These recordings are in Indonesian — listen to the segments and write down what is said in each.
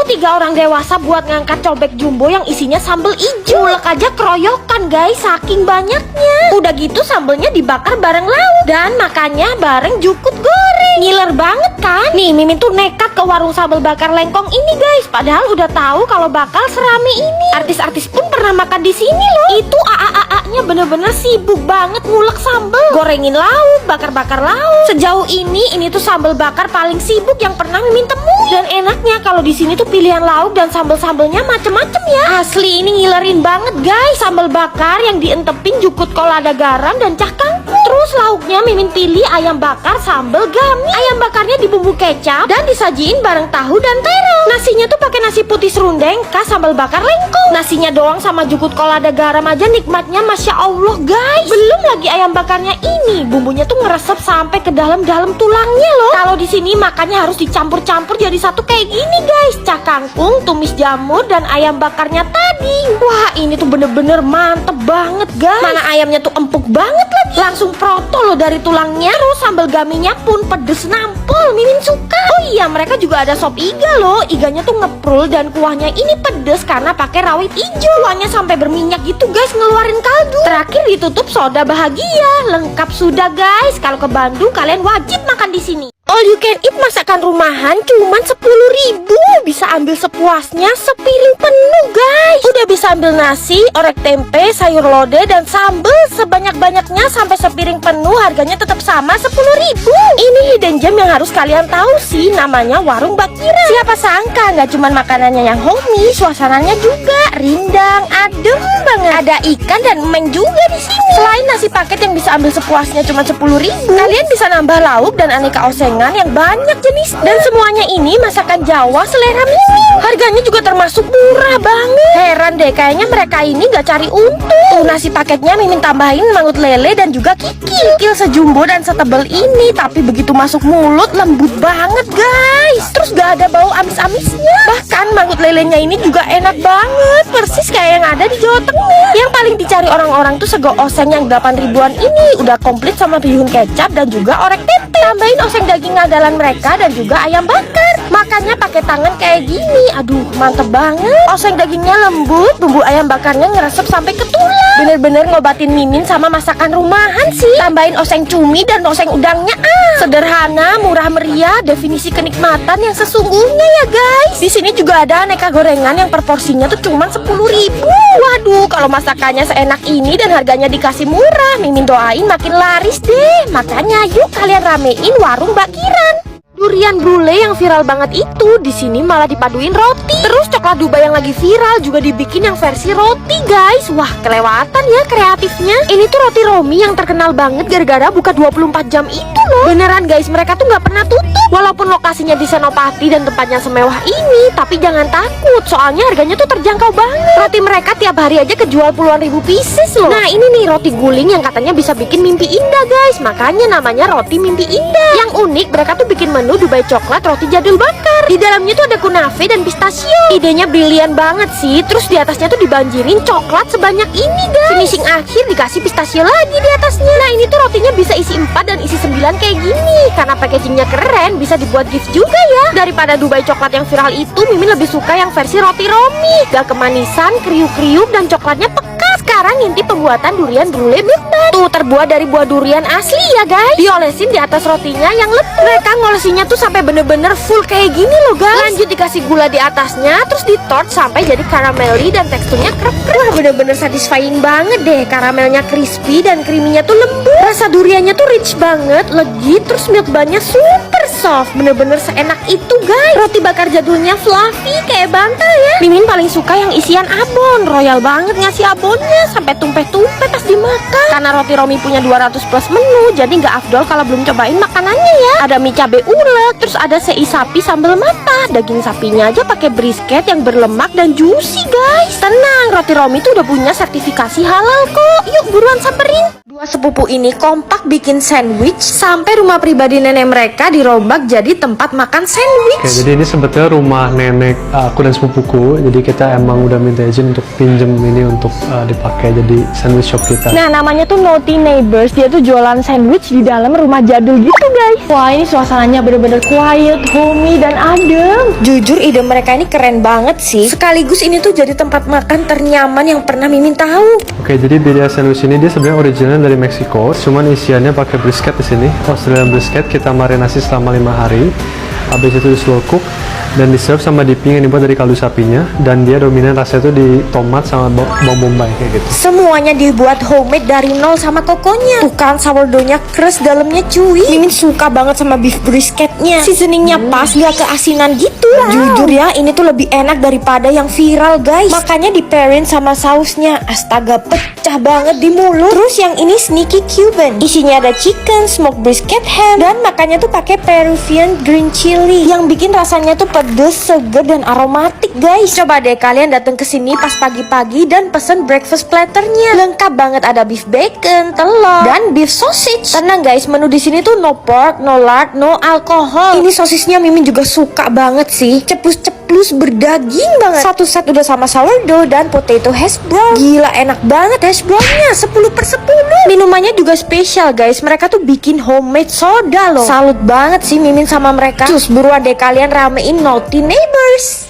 3 orang dewasa buat ngangkat cobek jumbo yang isinya sambal ijo. Ulek aja keroyokan guys, saking banyaknya. Udah gitu sambelnya dibakar bareng lauk dan makannya bareng jukut goreng. Ngiler banget kan? Nih Mimin tuh nekat ke warung sambal bakar lengkong ini guys, padahal udah tahu kalau bakal serame ini. Artis-artis pun pernah makan di sini loh. Itu nya bener-bener sibuk banget ngulek sambal, gorengin lauk, bakar-bakar lauk. Sejauh ini tuh sambal bakar paling sibuk yang pernah Mimin temui. Dan enaknya kalau di sini tuh pilihan lauk dan sambal-sambalnya macem-macem ya. Asli ini ngilerin banget guys. Sambal bakar yang dientepin jukut kol lada garam dan cah kangkung. Terus lauknya Mimin pilih ayam bakar sambal gami. Ayam bakarnya dibumbu kecap dan disajiin bareng tahu dan terong. Nasinya tuh pakai nasi putih serundeng khas sambal bakar lengkong. Nasinya doang sama jukut kol lada garam aja nikmatnya Masya Allah guys. Belum lagi ayam bakarnya ini, bumbunya tuh ngeresep sampai ke dalam-dalam tulangnya loh. Kalau di sini makannya harus dicampur-campur jadi satu kayak gini guys. Cah kangkung, tumis jamur dan ayam bakarnya tadi. Wah ini tuh bener-bener mantep banget guys. Mana ayamnya tuh empuk banget lagi. Langsung proto loh dari tulangnya. Terus sambal gaminya pun pedes nampol, Mimin suka. Oh iya mereka juga ada sop iga loh. Iganya tuh ngeprul dan kuahnya ini pedes karena pakai rawit hijau. Kuahnya sampai berminyak gitu guys, ngeluarin kaldu. Terakhir ditutup soda bahagia. Lengkap sudah guys. Kalau ke Bandung kalian wajib makan di sini. All you can eat masakan rumahan cuman 10.000. Bisa ambil sepuasnya sepiring penuh guys. Udah bisa ambil nasi, orek tempe, sayur lodeh dan sambal sebanyak-banyaknya sampai sepiring penuh. Harganya tetap sama 10.000. Ini hidden gem yang harus kalian tahu sih, namanya warung Bakira. Siapa sangka nggak cuman makanannya yang homey, suasananya juga rindang, adem banget. Ada ikan dan emeng juga di sini. Selain nasi paket yang bisa ambil sepuasnya cuma 10.000, kalian bisa nambah lauk dan aneka oseng yang banyak jenis. Dan semuanya ini masakan Jawa selera Mimin. Harganya juga termasuk murah banget. Heran deh, kayaknya mereka ini gak cari untung. Tuh nasi paketnya Mimin tambahin mangut lele dan juga kikil. Kikil sejumbo dan setebal ini, tapi begitu masuk mulut lembut banget guys. Terus gak ada bau amis-amisnya. Bahkan mangut lelenya ini juga enak banget, persis kayak yang ada di Jawa Tengah. Yang paling dicari orang-orang tuh sego oseng yang 8.000-an ini. Udah komplit sama bihun kecap dan juga orek tempe. Tambahin oseng daging andalan mereka dan juga ayam bakar. Makannya pakai tangan kayak gini. Aduh mantep banget. Oseng dagingnya lembut, bumbu ayam bakarnya ngeresep sampai ke tulang. Bener-bener ngobatin Mimin sama masakan rumahan sih. Tambahin oseng cumi dan oseng udangnya. Sederhana, murah meriah, definisi kenikmatan yang sesungguhnya ya guys. Di sini juga ada aneka gorengan yang proporsinya tuh cuma 10.000. Waduh, kalau masakannya seenak ini dan harganya dikasih murah, Mimin doain makin laris deh. Makanya yuk kalian ramein warung Bakiran. Durian brulee yang viral banget itu di sini malah dipaduin roti. Terus coklat Dubai yang lagi viral juga dibikin yang versi roti guys. Wah kelewatan ya kreatifnya. Ini tuh roti Romi yang terkenal banget gara-gara buka 24 jam itu loh. Beneran guys, mereka tuh nggak pernah tutup. Walaupun lokasinya di Senopati dan tempatnya semewah ini, tapi jangan takut soalnya harganya tuh terjangkau banget. Roti mereka tiap hari aja kejual puluhan ribu pieces loh. Nah ini nih roti guling yang katanya bisa bikin mimpi indah guys. Makanya namanya roti mimpi indah. Yang unik mereka tuh bikin menu Dubai coklat roti jadul bakar. Di dalamnya tuh ada kunafe dan pistachio. Idenya brilian banget sih. Terus di atasnya tuh dibanjirin coklat sebanyak ini guys. Finishing akhir dikasih pistachio lagi di atasnya. Nah ini tuh rotinya bisa isi 4 dan isi 9 kayak gini. Karena packagingnya keren, bisa dibuat gift juga ya. Daripada Dubai coklat yang viral itu, Mimin lebih suka yang versi roti Romi. Gak kemanisan, kriuk-kriuk dan coklatnya pekat. Sekarang ngintip pembuatan durian brulee milk bun. Tuh terbuat dari buah durian asli ya guys. Diolesin di atas rotinya yang lembut. Mereka ngolesinya tuh sampai bener-bener full kayak gini loh guys. Lanjut dikasih gula di atasnya, terus ditort sampai jadi karameli dan teksturnya krep-krep. Wah bener-bener satisfying banget deh. Karamelnya crispy dan creaminya tuh lembut. Rasa duriannya tuh rich banget, legit. Terus milk bunnya super soft. Bener-bener seenak itu guys. Roti bakar jadulnya fluffy kayak bantal ya. Mimin paling suka yang isian abon. Royal banget ngasih abonnya, sampai tumpeh-tumpeh pas dimakan. Karena roti Romi punya 200 plus menu, jadi nggak afdol kalau belum cobain makanannya ya. Ada mie cabe ulek, terus ada sei sapi sambal mata. Daging sapinya aja pakai brisket yang berlemak dan juicy guys. Tenang, roti Romi tuh udah punya sertifikasi halal kok. Yuk buruan samperin. Dua sepupu ini kompak bikin sandwich sampai rumah pribadi nenek mereka dirombak jadi tempat makan sandwich. Oke, jadi ini sebetulnya rumah nenek aku dan sepupuku. Jadi kita emang udah minta izin untuk pinjem ini untuk dipakai jadi sandwich shop kita. Nah, namanya tuh Naughty Neighbors. Dia tuh jualan sandwich di dalam rumah jadul gitu, guys. Wah, ini suasananya bener-bener quiet, homey, dan adem. Jujur ide mereka ini keren banget sih. Sekaligus ini tuh jadi tempat makan ternyaman yang pernah Mimin tahu. Oke, jadi beda sandwich ini dia sebenarnya original dari Meksiko, cuman isiannya pakai brisket di sini. Australian brisket kita marinasi selama 5 hari. Habis itu di slow cook dan di serve sama dipping yang dibuat dari kaldu sapinya, dan dia dominan rasanya tuh di tomat sama bawang bombay kayak gitu. Semuanya dibuat homemade dari nol sama kokonya. Tuh kan sourdoughnya crust, dalamnya chewy. Mimin suka banget sama beef brisketnya. Seasoningnya pas, gak keasinan gitu. Jujur ya, ini tuh lebih enak daripada yang viral guys. Makanya di pairing sama sausnya. Astaga, pecah banget di mulut. Terus yang ini sneaky Cuban. Isinya ada chicken, smoked brisket ham, dan makannya tuh pakai Peruvian green chili yang bikin rasanya tuh pedes, seger, dan aromatik guys. Coba deh kalian datang ke sini pas pagi-pagi dan pesen breakfast platternya. Lengkap banget, ada beef bacon, telur, dan beef sausage. Tenang guys, menu di sini tuh no pork, no lard, no alcohol. Ini sosisnya Mimin juga suka banget sih. Cepus-cepus berdaging banget. Satu set udah sama sourdough dan potato hash brown. Gila enak banget hash brownnya, 10/10. Minumannya juga spesial guys. Mereka tuh bikin homemade soda loh. Salut banget sih Mimin sama mereka. Cus buruan deh kalian ramein Naughty Neighbors.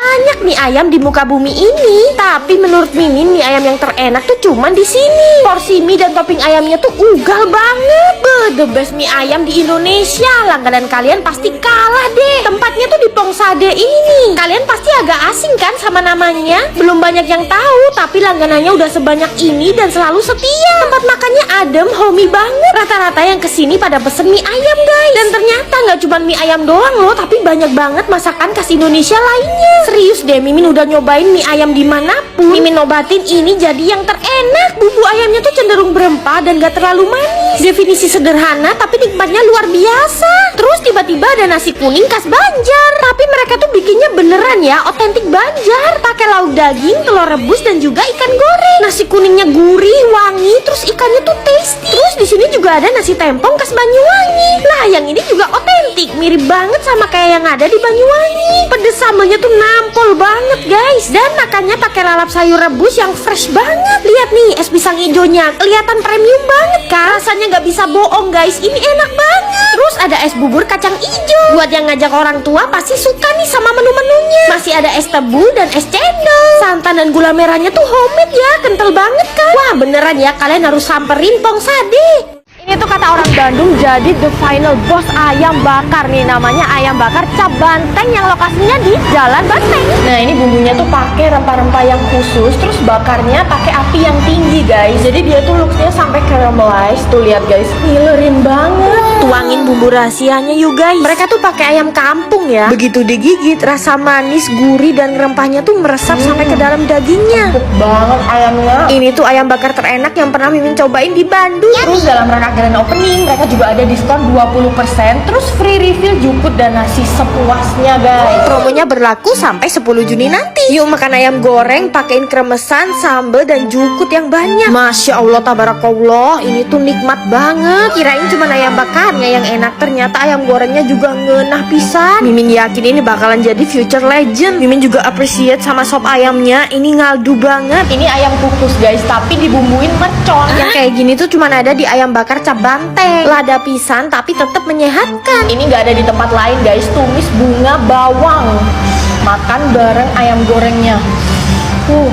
Banyak mie ayam di muka bumi ini, tapi menurut Mimin mie ayam yang terenak tuh cuman di sini. Porsi mie dan topping ayamnya tuh ugal banget. The best mie ayam di Indonesia. Langganan kalian pasti kalah deh. Tempatnya tuh di Pongsade ini. Kalian pasti agak asing kan sama namanya? Belum banyak yang tahu, tapi langganannya udah sebanyak ini dan selalu setia. Tempat makannya adem, homey banget. Rata-rata yang kesini pada pesen mie ayam guys. Dan ternyata nggak cuma mie ayam doang loh, tapi banyak banget masakan khas Indonesia lainnya. Serius deh, Mimin udah nyobain mie ayam dimanapun. Mimin nobatin ini jadi yang terenak. Bumbu ayamnya tuh cenderung berempah dan gak terlalu manis. Definisi sederhana tapi nikmatnya luar biasa. Terus tiba-tiba ada nasi kuning khas Banjar. Tapi mereka tuh bikinnya beneran ya, otentik Banjar. Pakai lauk daging, telur rebus, dan juga ikan goreng. Nasi kuningnya gurih, wangi, terus ikannya tuh tasty. Terus di sini juga ada nasi tempong khas Banyuwangi. Nah, yang ini juga otentik, mirip banget sama kayak yang ada di Banyuwangi. Pedes sambelnya tuh nampol banget guys. Dan makannya pakai lalap sayur rebus yang fresh banget. Lihat nih es pisang hijaunya, kelihatan premium banget kan. Rasanya nggak bisa bohong guys, ini enak banget. Terus ada es bubur kacang hijau. Buat yang ngajak orang tua pasti suka nih sama menu-menunya. Masih ada es tebu dan es cendol. Santan dan gula merahnya tuh homemade ya, kental banget kan. Wah beneran ya, kalian harus samperin Pongsade. Ini tuh kata orang Bandung jadi the final boss ayam bakar nih, namanya ayam bakar Cap Banteng yang lokasinya di Jalan Banteng. Nah, ini bumbunya tuh pakai rempah-rempah yang khusus, terus bakarnya pakai api yang tinggi guys. Jadi dia tuh looksnya sampai caramelize. Tuh lihat guys, ngilerin banget. Tuangin bumbu rahasianya yuk guys. Mereka tuh pakai ayam kampung ya. Begitu digigit, rasa manis, gurih, dan rempahnya tuh meresap sampai ke dalam dagingnya. Empuk banget ayamnya. Ini tuh ayam bakar terenak yang pernah Mimin cobain di Bandung. Terus dalam rangka grand opening mereka juga ada diskon 20%, terus free refill jukut dan nasi sepuasnya guys. Promonya berlaku sampai 10 Juni nanti. Yuk makan ayam goreng, pakein kremesan, sambal, dan jukut yang banyak. Masya Allah, tabarakallah, ini tuh nikmat banget. Kirain cuma ayam bakarnya yang enak, ternyata ayam gorengnya juga ngenah pisan. Mimin yakin ini bakalan jadi future legend. Mimin juga appreciate sama sop ayamnya, ini ngaldu banget. Ini ayam kukus guys, tapi dibumbuin mercon. Yang kayak gini tuh cuma ada di ayam bakar Cap Banteng. Lada pisan tapi tetap menyehatkan. Ini nggak ada di tempat lain guys. Tumis bunga bawang, makan bareng ayam gorengnya.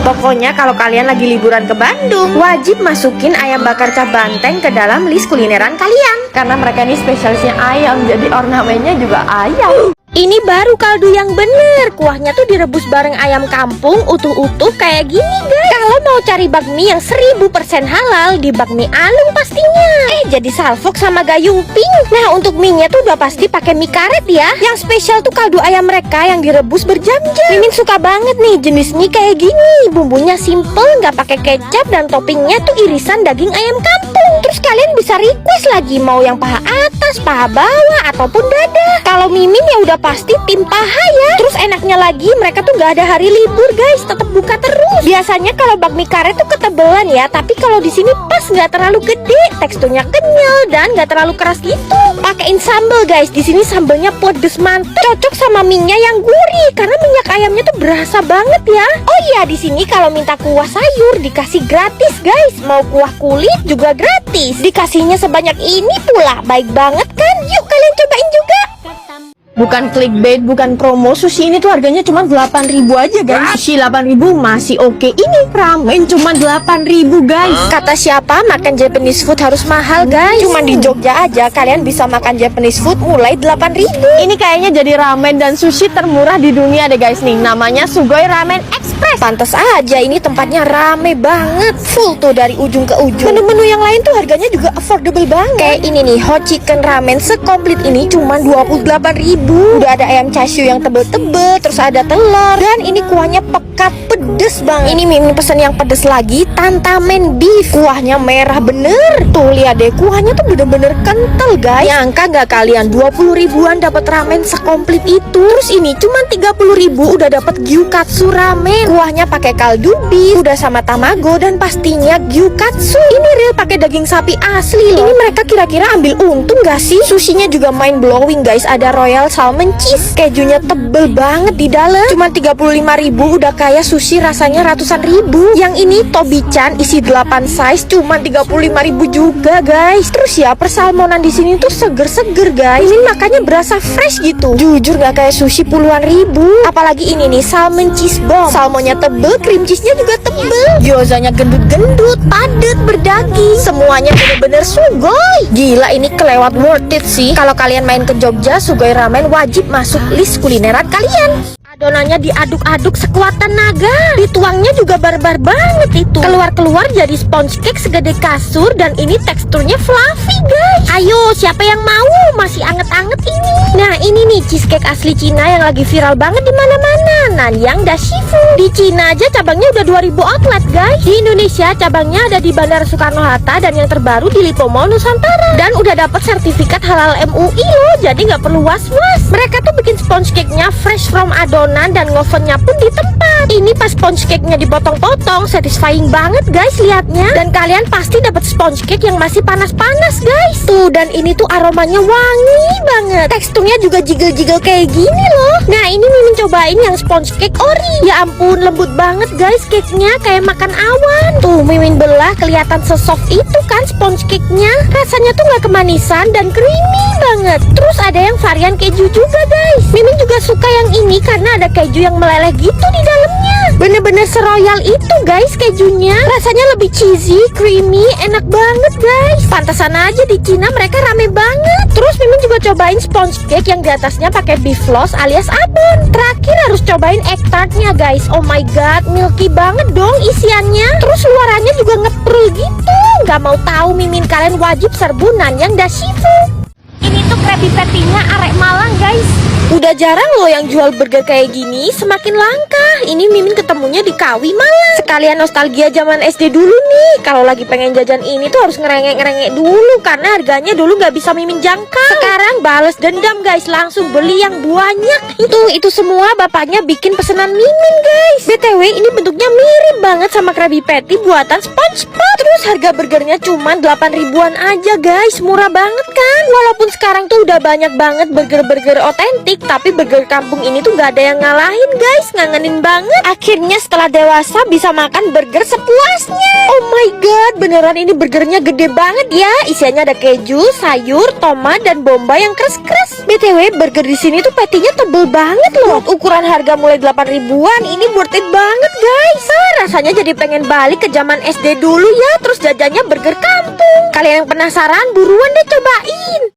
Pokoknya kalau kalian lagi liburan ke Bandung, wajib masukin ayam bakar Cap Banteng ke dalam list kulineran kalian. Karena mereka ini spesialisnya ayam, jadi ornamennya juga ayam. Ini baru kaldu yang bener. Kuahnya tuh direbus bareng ayam kampung utuh-utuh kayak gini guys. Kalau mau cari bakmi yang 1000% halal, di Bakmi Alung pastinya. Jadi salfok sama gayung pink. Nah untuk mie-nya tuh udah pasti pakai mie karet ya. Yang spesial tuh kaldu ayam mereka yang direbus berjam-jam. Mimin suka banget nih jenis mie kayak gini. Bumbunya simple, nggak pakai kecap, dan toppingnya tuh irisan daging ayam kampung. Terus kalian bisa request lagi mau yang paha atas, paha bawah, ataupun dada. Kalau Mimin ya udah udah pasti tim paha ya. Terus enaknya lagi mereka tuh gak ada hari libur guys, tetap buka terus. Biasanya kalau bakmi karet tuh ketebelan ya, tapi kalau di sini pas nggak terlalu gede, teksturnya kenyal dan nggak terlalu keras gitu. Pakein sambal guys, di sini sambelnya pedes mantep, cocok sama minyak yang gurih karena minyak ayamnya tuh berasa banget ya. Oh iya, di sini kalau minta kuah sayur dikasih gratis guys, mau kuah kulit juga gratis. Dikasihnya sebanyak ini pula, baik banget kan? Yuk kalian cobain juga. Bukan clickbait, bukan promo. Sushi ini tuh harganya cuma 8.000 aja guys. Sushi 8.000 masih oke. Ini ramen cuma 8.000 guys. Kata siapa makan Japanese food harus mahal guys? Cuman di Jogja aja kalian bisa makan Japanese food mulai 8.000. Ini kayaknya jadi ramen dan sushi termurah di dunia deh guys nih. Namanya Sugoi Ramen Express. Pantes aja ini tempatnya rame banget, full tuh dari ujung ke ujung. Menu-menu yang lain tuh harganya juga affordable banget. Kayak ini nih, hot chicken ramen sekomplit ini cuma 28.000. Udah ada ayam chashu yang tebel-tebel, terus ada telur, dan ini kuahnya pekat pedes banget. Ini Mimin pesen yang pedes lagi, tantamen beef. Kuahnya merah bener. Tuh lihat deh, kuahnya tuh bener-bener kental guys. Nyangka nggak kalian 20 ribuan dapat ramen sekomplit itu. Terus ini cuma 30.000 udah dapat gyukatsu ramen. Kuahnya pakai kaldu beef, udah sama tamago dan pastinya gyukatsu. Ini real pakai daging sapi asli loh. Ini mereka kira-kira ambil untung gak sih? Sushinya juga mind blowing guys. Ada royal salmon cheese, kejunya tebel banget di dalam. Cuma 35.000 udah kayak sushi rasanya ratusan ribu. Yang ini tobi-chan isi 8 size cuma 35.000 juga guys. Terus ya persalmonan di sini tuh seger-seger guys. Ini makanya berasa fresh gitu. Jujur gak kayak sushi puluhan ribu. Apalagi ini nih salmon cheese bomb. Salmonnya tebel, cream cheese-nya juga tebel. Gyozanya gendut-gendut, padat, berdaging. Semuanya bener-bener sugoi. Gila ini kelewat worth it sih. Kalau kalian main ke Jogja, Sugoi Ramen wajib masuk list kulineran kalian. Adonannya diaduk-aduk sekuat tenaga, dituangnya juga barbar banget itu. Keluar-keluar jadi sponge cake segede kasur dan ini teksturnya fluffy guys. Ayo siapa yang mau? Masih anget-anget ini. Nah ini nih cheesecake asli Cina yang lagi viral banget di mana-mana. Nanyang Dashifu. Di Cina aja cabangnya udah 2000 outlet guys. Di Indonesia cabangnya ada di Bandara Soekarno-Hatta dan yang terbaru di Lipo Mall Nusantara. Dan udah dapat sertifikat halal MUI loh, jadi nggak perlu was-was. Mereka tuh bikin sponge cake-nya fresh from adonan dan ngovennya pun di tempat. Ini pas sponge cake-nya dipotong-potong, satisfying banget guys liatnya. Dan kalian pasti dapat sponge cake yang masih panas-panas guys. Tuh dan ini tuh aromanya wangi banget. Teksturnya juga jiggle-jiggle kayak gini loh. Nah ini Mimin cobain yang sponge cake ori. Ya ampun lembut banget guys cake-nya, kayak makan awan. Tuh Mimin belah kelihatan sesoft itu kan sponge cake-nya. Rasanya tuh nggak kemanisan dan creamy banget. Terus ada yang varian keju juga guys. Mimin juga suka yang ini karena ada keju yang meleleh gitu di dalamnya. Bener-bener seroyal itu guys kejunya. Rasanya lebih cheesy, creamy, enak banget guys. Pantesan aja di Cina mereka rame banget. Terus Mimin juga cobain sponge cake yang di atasnya pakai beef floss alias abon. Terakhir harus cobain egg tartnya guys. Oh my god, milky banget dong isiannya. Terus luarannya juga ngeprul gitu. Gak mau tahu Mimin, kalian wajib serbu Nanyang Dashifu. Ini tuh Krabby Patty-nya arek Malang guys. Udah jarang loh yang jual burger kayak gini, semakin langka. Ini Mimin ketemunya di Kawi Malang. Sekalian nostalgia zaman SD dulu nih. Kalau lagi pengen jajan ini tuh harus ngerengek-ngerengek dulu karena harganya dulu nggak bisa Mimin jangkau. Sekarang bales dendam guys, langsung beli yang banyak. Itu semua bapaknya bikin pesanan Mimin guys. BTW ini bentuknya mirip banget sama Krabby Patty buatan SpongeBob. Terus harga burgernya cuma 8 ribuan aja guys, murah banget kan. Walaupun sekarang tuh udah banyak banget burger-burger otentik, tapi burger kampung ini tuh gak ada yang ngalahin guys, ngangenin banget. Akhirnya setelah dewasa bisa makan burger sepuasnya. Oh my god, beneran ini burgernya gede banget ya. Isiannya ada keju, sayur, tomat, dan bombay yang keras-keras. BTW burger di sini tuh patty-nya tebel banget loh. Ukuran harga mulai 8 ribuan, ini worth it banget guys. Rasanya jadi pengen balik ke zaman SD dulu ya, terus jajannya burger kampung. Kalian yang penasaran buruan deh cobain.